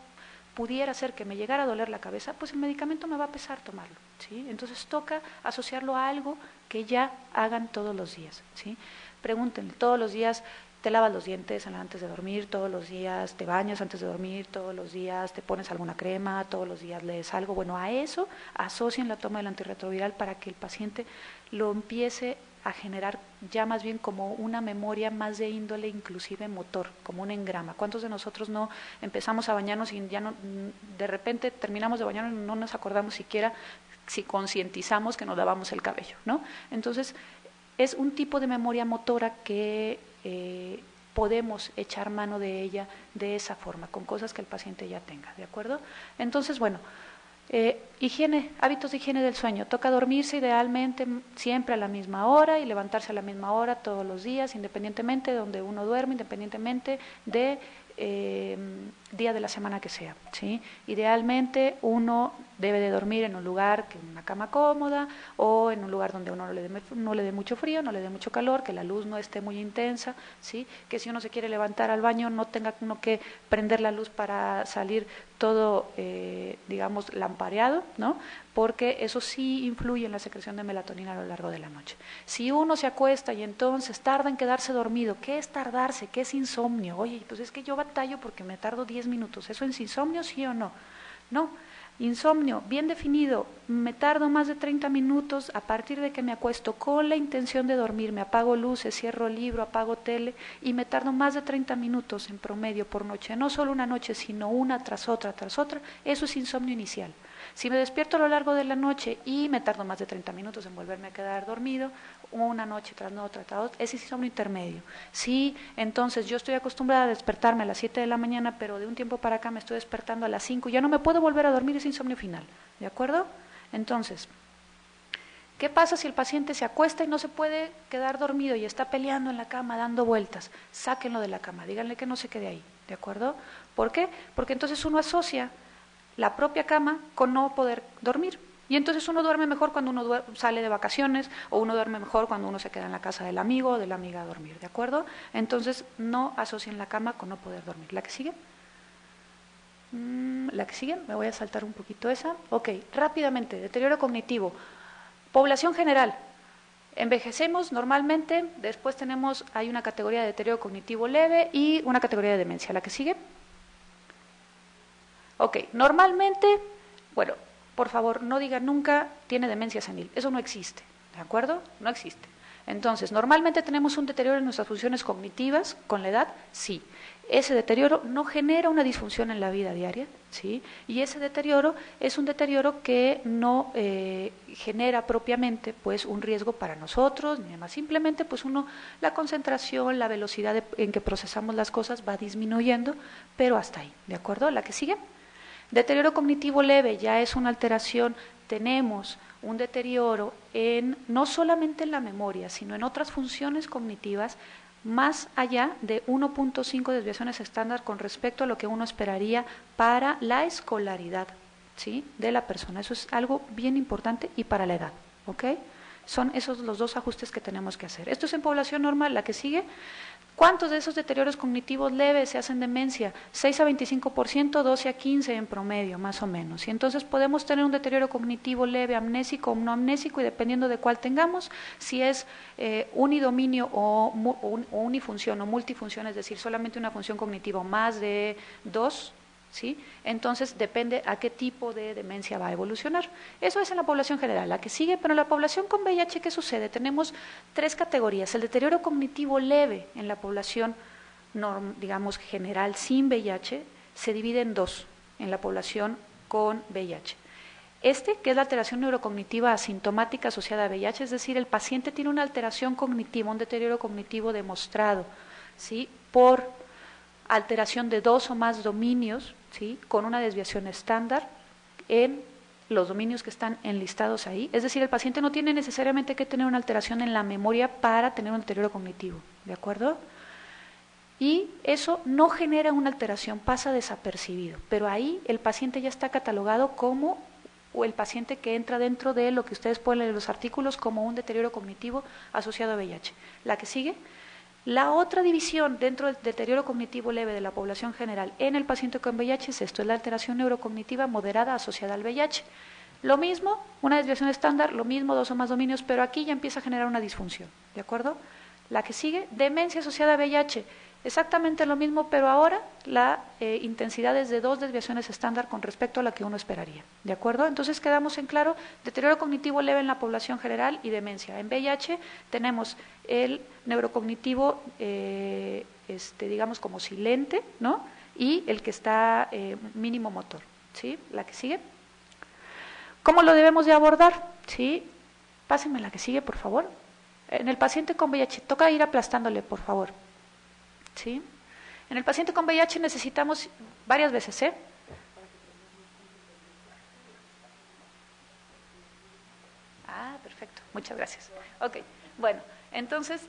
pudiera ser que me llegara a doler la cabeza, pues el medicamento me va a pesar tomarlo, ¿sí? Entonces toca asociarlo a algo que ya hagan todos los días, ¿sí? Pregúntenle, todos los días te lavas los dientes antes de dormir, todos los días te bañas antes de dormir, todos los días te pones alguna crema, todos los días lees algo. Bueno, a eso asocien la toma del antirretroviral para que el paciente lo empiece a generar ya más bien como una memoria más de índole inclusive motor, como un engrama. ¿Cuántos de nosotros no empezamos a bañarnos y ya no, de repente terminamos de bañarnos y no nos acordamos siquiera si concientizamos que nos lavamos el cabello, ¿no? Entonces, es un tipo de memoria motora que podemos echar mano de ella de esa forma, con cosas que el paciente ya tenga, ¿de acuerdo? Entonces, bueno, higiene, hábitos de higiene del sueño. Toca dormirse idealmente siempre a la misma hora y levantarse a la misma hora todos los días, independientemente de donde uno duerme, independientemente de día de la semana que sea, ¿sí? Idealmente uno debe de dormir en un lugar, en una cama cómoda, o en un lugar donde uno no le dé mucho frío, no le dé mucho calor, que la luz no esté muy intensa, ¿sí? Que si uno se quiere levantar al baño no tenga uno que prender la luz para salir todo, digamos, lampareado, ¿no? Porque eso sí influye en la secreción de melatonina a lo largo de la noche. Si uno se acuesta y entonces tarda en quedarse dormido, ¿qué es tardarse? ¿Qué es insomnio? Oye, pues es que yo batallo porque me tardo 10 minutos. ¿Eso es insomnio, sí o no? No. Insomnio, bien definido, me tardo más de 30 minutos a partir de que me acuesto con la intención de dormir, me apago luces, cierro libro, apago tele y me tardo más de 30 minutos en promedio por noche, no solo una noche, sino una tras otra, eso es insomnio inicial. Si me despierto a lo largo de la noche y me tardo más de 30 minutos en volverme a quedar dormido, una noche tras otra, ese es insomnio intermedio. Sí, entonces yo estoy acostumbrada a despertarme a las 7 de la mañana, pero de un tiempo para acá me estoy despertando a las 5 y ya no me puedo volver a dormir, es insomnio final, ¿de acuerdo? Entonces, ¿qué pasa si el paciente se acuesta y no se puede quedar dormido y está peleando en la cama, dando vueltas? Sáquenlo de la cama, díganle que no se quede ahí, ¿de acuerdo? ¿Por qué? Porque entonces uno asocia la propia cama con no poder dormir. Y entonces uno duerme mejor cuando uno sale de vacaciones, o uno duerme mejor cuando uno se queda en la casa del amigo o de la amiga a dormir, ¿de acuerdo? Entonces no asocien la cama con no poder dormir. ¿La que sigue? La que sigue, me voy a saltar un poquito esa. Ok, rápidamente, deterioro cognitivo. Población general. Envejecemos normalmente, después hay una categoría de deterioro cognitivo leve y una categoría de demencia. ¿La que sigue? Ok, normalmente, bueno, por favor, no digan nunca tiene demencia senil, eso no existe, ¿de acuerdo? No existe. Entonces, normalmente tenemos un deterioro en nuestras funciones cognitivas con la edad, sí. Ese deterioro no genera una disfunción en la vida diaria, ¿sí? Y ese deterioro es un deterioro que no genera propiamente pues un riesgo para nosotros, ni demás. Simplemente pues la concentración, la velocidad en que procesamos las cosas va disminuyendo, pero hasta ahí, ¿de acuerdo? ¿La que sigue? Deterioro cognitivo leve ya es una alteración, tenemos un deterioro no solamente en la memoria, sino en otras funciones cognitivas más allá de 1.5 desviaciones estándar con respecto a lo que uno esperaría para la escolaridad, ¿sí?, de la persona. Eso es algo bien importante y para la edad, ¿ok? Son esos los dos ajustes que tenemos que hacer. Esto es en población normal. La que sigue, ¿cuántos de esos deterioros cognitivos leves se hacen demencia? 6 a 25%, 12 a 15 en promedio, más o menos. Y entonces podemos tener un deterioro cognitivo leve, amnésico o no amnésico, y dependiendo de cuál tengamos, si es unidominio o unifunción o multifunción, es decir, solamente una función cognitiva o más de dos, ¿sí? Entonces depende a qué tipo de demencia va a evolucionar. Eso es en la población general. La que sigue, pero en la población con VIH, ¿qué sucede? Tenemos 3 categorías. El deterioro cognitivo leve en la población, digamos, general sin VIH, se divide en 2 en la población con VIH. Que es la alteración neurocognitiva asintomática asociada a VIH, es decir, el paciente tiene una alteración cognitiva, un deterioro cognitivo demostrado, ¿sí? Por alteración de 2 o más dominios, ¿sí? Con una desviación estándar en los dominios que están enlistados ahí. Es decir, el paciente no tiene necesariamente que tener una alteración en la memoria para tener un deterioro cognitivo, ¿de acuerdo? Y eso no genera una alteración, pasa desapercibido, pero ahí el paciente ya está catalogado como, o el paciente que entra dentro de lo que ustedes pueden leer en los artículos, como un deterioro cognitivo asociado a VIH. La que sigue. La otra división dentro del deterioro cognitivo leve de la población general en el paciente con VIH es esto, es la alteración neurocognitiva moderada asociada al VIH. Lo mismo, una desviación estándar, lo mismo, 2 o más dominios, pero aquí ya empieza a generar una disfunción, ¿de acuerdo? La que sigue, demencia asociada a VIH, exactamente lo mismo, pero ahora la intensidad es de 2 desviaciones estándar con respecto a la que uno esperaría, ¿de acuerdo? Entonces quedamos en claro, deterioro cognitivo leve en la población general y demencia. En VIH tenemos el neurocognitivo, digamos como silente, ¿no? Y el que está mínimo motor, ¿sí? La que sigue. ¿Cómo lo debemos de abordar? ¿Sí? Pásenme la que sigue, por favor. En el paciente con VIH, toca ir aplastándole, por favor. ¿Sí? En el paciente con VIH necesitamos varias veces, ¿eh? Ah, perfecto, muchas gracias. Ok, bueno, entonces,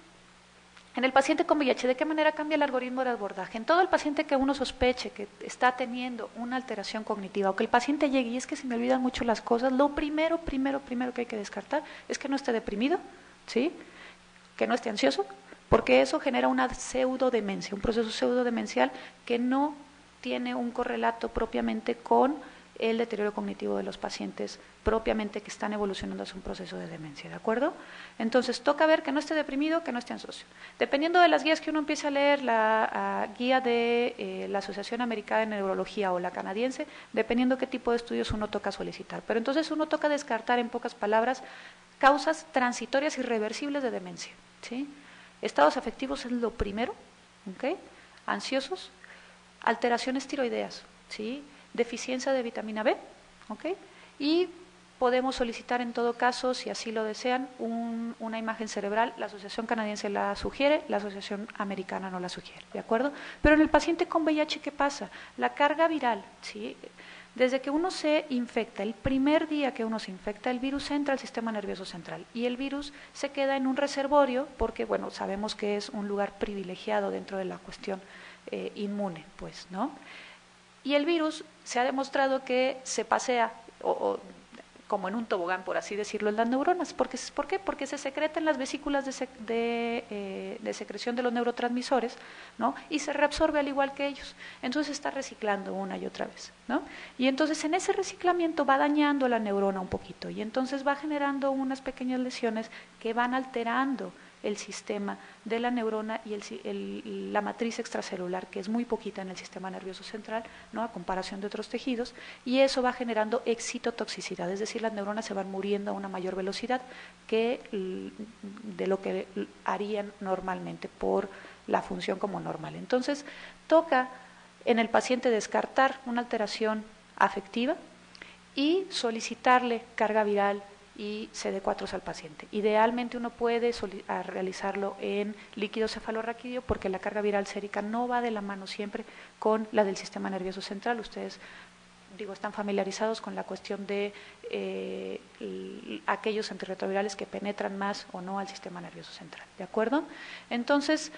en el paciente con VIH, ¿de qué manera cambia el algoritmo de abordaje? En todo el paciente que uno sospeche que está teniendo una alteración cognitiva o que el paciente llegue, y es que se me olvidan mucho las cosas, lo primero que hay que descartar es que no esté deprimido, ¿sí? Que no esté ansioso, porque eso genera una pseudodemencia, un proceso pseudodemencial que no tiene un correlato propiamente con el deterioro cognitivo de los pacientes propiamente que están evolucionando hacia un proceso de demencia, ¿de acuerdo? Entonces, toca ver que no esté deprimido, que no esté ansioso. Dependiendo de las guías que uno empiece a leer, la guía de la Asociación Americana de Neurología o la canadiense, dependiendo qué tipo de estudios uno toca solicitar. Pero entonces uno toca descartar, en pocas palabras, causas transitorias irreversibles de demencia, ¿sí? Estados afectivos es lo primero, ¿okay? Ansiosos, alteraciones tiroideas, ¿sí? Deficiencia de vitamina B, ¿okay? Y podemos solicitar en todo caso, si así lo desean, una imagen cerebral. La Asociación Canadiense la sugiere, la Asociación Americana no la sugiere, ¿de acuerdo? Pero en el paciente con VIH, ¿qué pasa? La carga viral, ¿sí? Desde que uno se infecta, el primer día que uno se infecta, el virus entra al sistema nervioso central y el virus se queda en un reservorio porque, bueno, sabemos que es un lugar privilegiado dentro de la cuestión inmune, pues, ¿no? Y el virus se ha demostrado que se pasea como en un tobogán, por así decirlo, en las neuronas. ¿Por qué? Porque se secreta en las vesículas de secreción de los neurotransmisores, ¿no? Y se reabsorbe al igual que ellos. Entonces se está reciclando una y otra vez, ¿no? Y entonces en ese reciclamiento va dañando la neurona un poquito y entonces va generando unas pequeñas lesiones que van alterando el sistema de la neurona y la matriz extracelular, que es muy poquita en el sistema nervioso central, ¿no? A comparación de otros tejidos, y eso va generando excitotoxicidad, es decir, las neuronas se van muriendo a una mayor velocidad que de lo que harían normalmente por la función como normal. Entonces, toca en el paciente descartar una alteración afectiva y solicitarle carga viral y CD4 al paciente. Idealmente uno puede realizarlo en líquido cefalorraquídeo porque la carga viral sérica no va de la mano siempre con la del sistema nervioso central. Ustedes, están familiarizados con la cuestión de aquellos antirretrovirales que penetran más o no al sistema nervioso central, ¿de acuerdo? Entonces,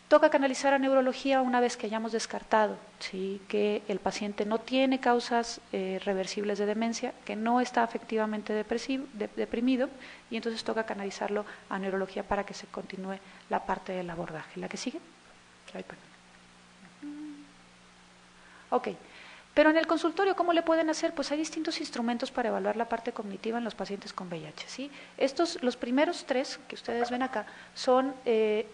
Toca canalizar a neurología una vez que hayamos descartado, ¿sí?, que el paciente no tiene causas reversibles de demencia, que no está afectivamente deprimido, y entonces toca canalizarlo a neurología para que se continúe la parte del abordaje. ¿La que sigue? Ay, perdón. Ok. Pero en el consultorio, ¿cómo le pueden hacer? Pues hay distintos instrumentos para evaluar la parte cognitiva en los pacientes con VIH, ¿sí? Los primeros 3 que ustedes ven acá son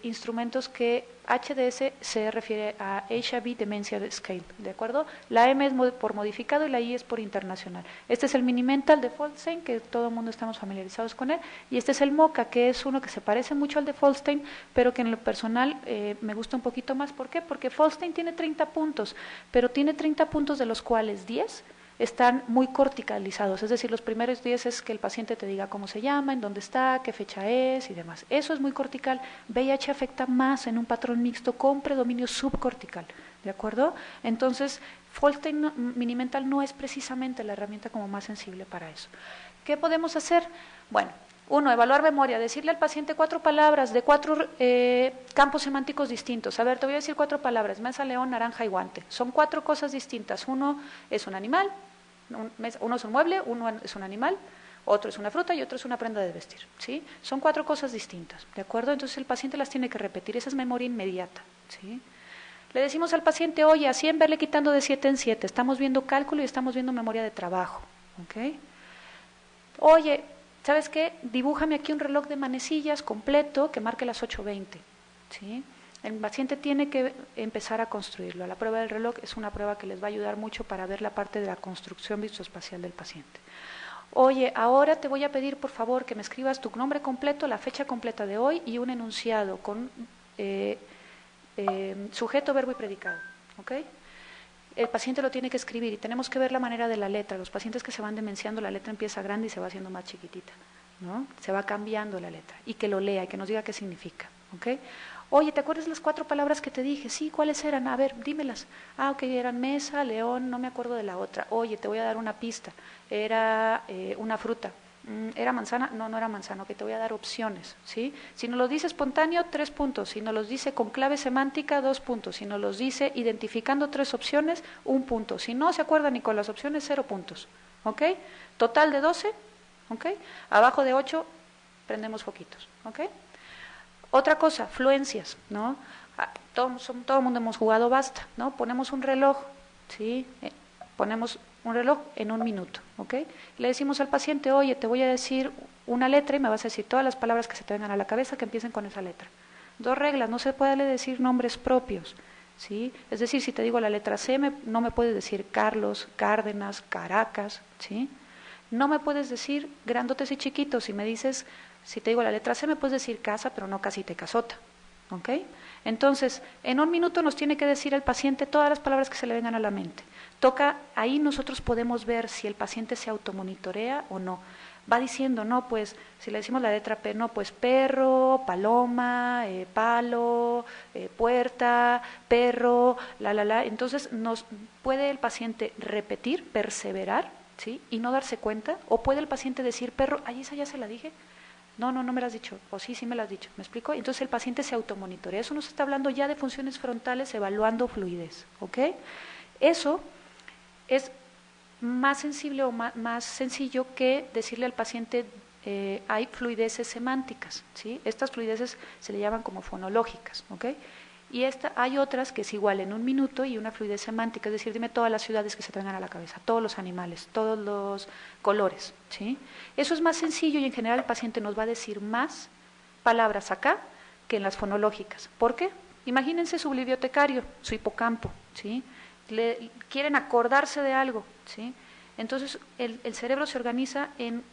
instrumentos que HDS se refiere a HIV Dementia Scale, ¿de acuerdo? La M es por modificado y la I es por internacional. Este es el Mini-Mental de Folstein, que todo el mundo estamos familiarizados con él, y este es el MoCA, que es uno que se parece mucho al de Folstein, pero que en lo personal me gusta un poquito más. ¿Por qué? Porque Folstein tiene 30 puntos, pero tiene 30 puntos de los cuales 10 están muy corticalizados, es decir, los primeros 10 es que el paciente te diga cómo se llama, en dónde está, qué fecha es y demás. Eso es muy cortical. VIH afecta más en un patrón mixto con predominio subcortical, ¿de acuerdo? Entonces, Folstein Mini-Mental no es precisamente la herramienta como más sensible para eso. ¿Qué podemos hacer? Bueno, 1, evaluar memoria, decirle al paciente 4 palabras de 4 campos semánticos distintos. A ver, te voy a decir 4 palabras: mesa, león, naranja y guante. Son 4 cosas distintas. Uno es un animal, uno es un mueble, uno es un animal, otro es una fruta y otro es una prenda de vestir, ¿sí? Son 4 cosas distintas, ¿de acuerdo? Entonces el paciente las tiene que repetir, esa es memoria inmediata, ¿sí? Le decimos al paciente, oye, así en verle quitando de 7 en 7, estamos viendo cálculo y estamos viendo memoria de trabajo, ¿ok? Oye, ¿sabes qué? Dibújame aquí un reloj de manecillas completo que marque las 8:20, ¿sí? El paciente tiene que empezar a construirlo. La prueba del reloj es una prueba que les va a ayudar mucho para ver la parte de la construcción visoespacial del paciente. Oye, ahora te voy a pedir por favor que me escribas tu nombre completo, la fecha completa de hoy y un enunciado con sujeto, verbo y predicado, ¿ok? El paciente lo tiene que escribir y tenemos que ver la manera de la letra. Los pacientes que se van demenciando, la letra empieza grande y se va haciendo más chiquitita, ¿no? Se va cambiando la letra, y que lo lea y que nos diga qué significa, ¿ok? Oye, ¿te acuerdas las 4 palabras que te dije? Sí, ¿cuáles eran? A ver, dímelas. Ah, ok, eran mesa, león, no me acuerdo de la otra. Oye, te voy a dar una pista. Era una fruta. ¿Era manzana? No, no era manzana. Ok, te voy a dar opciones, ¿sí? Si nos lo dice espontáneo, 3 puntos. Si nos los dice con clave semántica, 2 puntos. Si nos los dice identificando 3 opciones, 1 punto. Si no se acuerda ni con las opciones, 0 puntos. ¿Ok? Total de 12, ¿ok? Abajo de 8, prendemos foquitos, ¿ok? Otra cosa, fluencias, ¿no? Todo el mundo hemos jugado basta, ¿no? Ponemos un reloj, ¿sí? Ponemos un reloj en 1 minuto, ¿ok? Le decimos al paciente, oye, te voy a decir una letra y me vas a decir todas las palabras que se te vengan a la cabeza que empiecen con esa letra. 2 reglas, no se puede decir nombres propios, ¿sí? Es decir, si te digo la letra C, no me puedes decir Carlos, Cárdenas, Caracas, ¿sí? No me puedes decir grandotes y chiquitos. Si me dices, si te digo la letra C, me puedes decir casa, pero no casita y casota, ¿ok? Entonces, en 1 minuto nos tiene que decir el paciente todas las palabras que se le vengan a la mente. Ahí nosotros podemos ver si el paciente se automonitorea o no. Va diciendo, no, pues, si le decimos la letra P, no, pues perro, paloma, palo, puerta, perro, Entonces, puede el paciente repetir, perseverar, ¿sí? Y no darse cuenta, o puede el paciente decir, perro, ay, esa ya se la dije. No, no me la has dicho, o sí, sí me la has dicho, ¿me explico? Entonces el paciente se automonitorea. Eso nos está hablando ya de funciones frontales evaluando fluidez, ¿ok? Eso es más sensible o más sencillo que decirle al paciente hay fluideces semánticas, ¿sí? Estas fluideces se le llaman como fonológicas, ¿ok? Y hay otras que es igual en 1 minuto y una fluidez semántica, es decir, dime todas las ciudades que se te vengan a la cabeza, todos los animales, todos los colores, ¿sí? Eso es más sencillo y en general el paciente nos va a decir más palabras acá que en las fonológicas. ¿Por qué? Imagínense su bibliotecario, su hipocampo, ¿sí? Quieren acordarse de algo, ¿sí? Entonces el cerebro se organiza en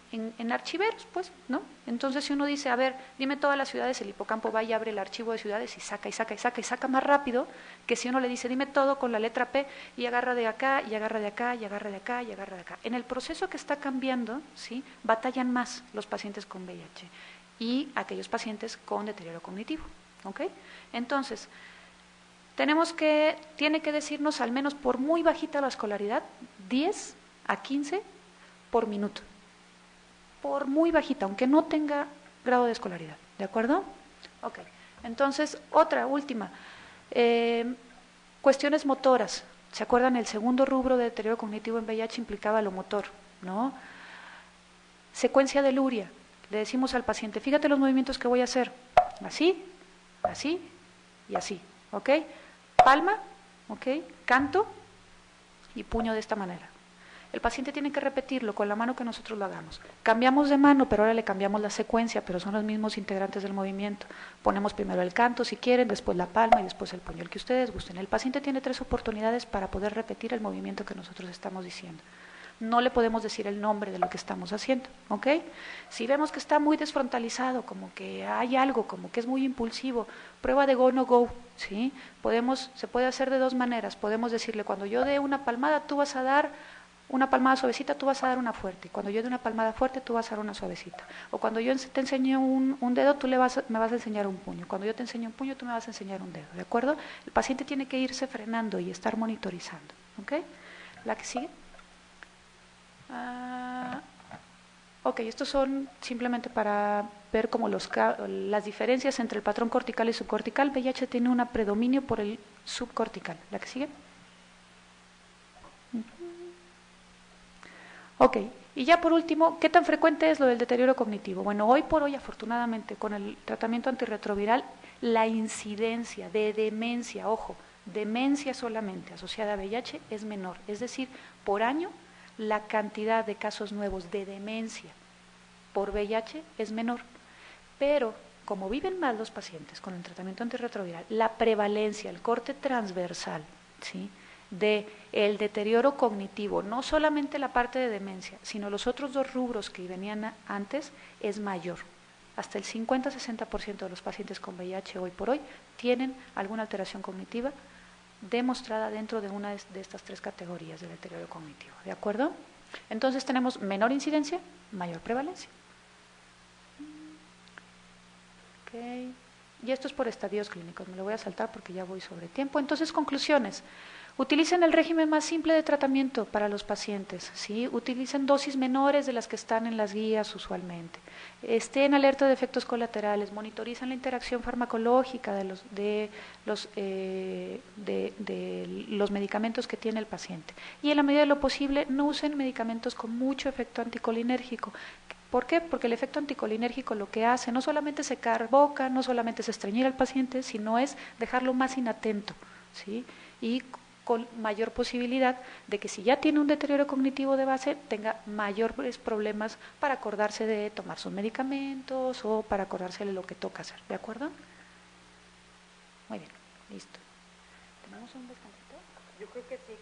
archiveros, pues, ¿no? Entonces si uno dice, a ver, dime todas las ciudades, el hipocampo va y abre el archivo de ciudades y saca y saca y saca y saca más rápido que si uno le dice, dime todo con la letra P y agarra de acá y agarra de acá y agarra de acá y agarra de acá. En el proceso que está cambiando, ¿sí? Batallan más los pacientes con VIH y aquellos pacientes con deterioro cognitivo, ¿ok? Entonces, tiene que decirnos al menos por muy bajita la escolaridad, 10 a 15 por minuto, por muy bajita, aunque no tenga grado de escolaridad, ¿de acuerdo? Ok, Entonces, otra, última, cuestiones motoras. ¿Se acuerdan? El segundo rubro de deterioro cognitivo en VIH implicaba lo motor, ¿no? Secuencia de Luria. Le decimos al paciente, fíjate los movimientos que voy a hacer. Así, así y así, ¿ok? Palma, ¿ok? Canto y puño de esta manera. El paciente tiene que repetirlo con la mano que nosotros lo hagamos. Cambiamos de mano, pero ahora le cambiamos la secuencia, pero son los mismos integrantes del movimiento. Ponemos primero el canto si quieren, después la palma y después el puño, el que ustedes gusten. El paciente tiene 3 oportunidades para poder repetir el movimiento que nosotros estamos diciendo. No le podemos decir el nombre de lo que estamos haciendo, ¿ok? Si vemos que está muy desfrontalizado, como que hay algo, como que es muy impulsivo, prueba de go, no go, ¿sí? Se puede hacer de 2 maneras. Podemos decirle, cuando yo dé una palmada, tú vas a dar una palmada suavecita, tú vas a dar una fuerte. Cuando yo dé una palmada fuerte, tú vas a dar una suavecita. O cuando yo te enseñe un dedo, tú me vas a enseñar un puño. Cuando yo te enseñe un puño, tú me vas a enseñar un dedo, ¿de acuerdo? El paciente tiene que irse frenando y estar monitorizando, ¿ok? La que sigue. Ok, estos son simplemente para ver como las diferencias entre el patrón cortical y subcortical. VIH tiene un predominio por el subcortical. ¿La que sigue? Ok, y ya por último, ¿qué tan frecuente es lo del deterioro cognitivo? Bueno, hoy por hoy, afortunadamente, con el tratamiento antirretroviral, la incidencia de demencia, ojo, demencia solamente asociada a VIH es menor. Es decir, por año, la cantidad de casos nuevos de demencia por VIH es menor. Pero, como viven más los pacientes con el tratamiento antirretroviral, la prevalencia, el corte transversal, ¿sí?, de el deterioro cognitivo, no solamente la parte de demencia, sino los otros 2 rubros que venían antes, es mayor. Hasta el 50-60% de los pacientes con VIH hoy por hoy tienen alguna alteración cognitiva demostrada dentro de una de estas 3 categorías de deterioro cognitivo, ¿de acuerdo? Entonces tenemos menor incidencia, mayor prevalencia. Okay. Y esto es por estadios clínicos, me lo voy a saltar porque ya voy sobre tiempo. Entonces, conclusiones. Utilicen el régimen más simple de tratamiento para los pacientes, ¿sí? Utilicen dosis menores de las que están en las guías usualmente. Estén alerta de efectos colaterales, monitoricen la interacción farmacológica de los medicamentos que tiene el paciente. Y en la medida de lo posible, no usen medicamentos con mucho efecto anticolinérgico. ¿Por qué? Porque el efecto anticolinérgico lo que hace no solamente secar boca, no solamente es estreñir al paciente, sino es dejarlo más inatento, ¿sí? Y con mayor posibilidad de que si ya tiene un deterioro cognitivo de base, tenga mayores problemas para acordarse de tomar sus medicamentos o para acordarse de lo que toca hacer, ¿de acuerdo? Muy bien, listo. ¿Tenemos un descansito? Yo creo que sí.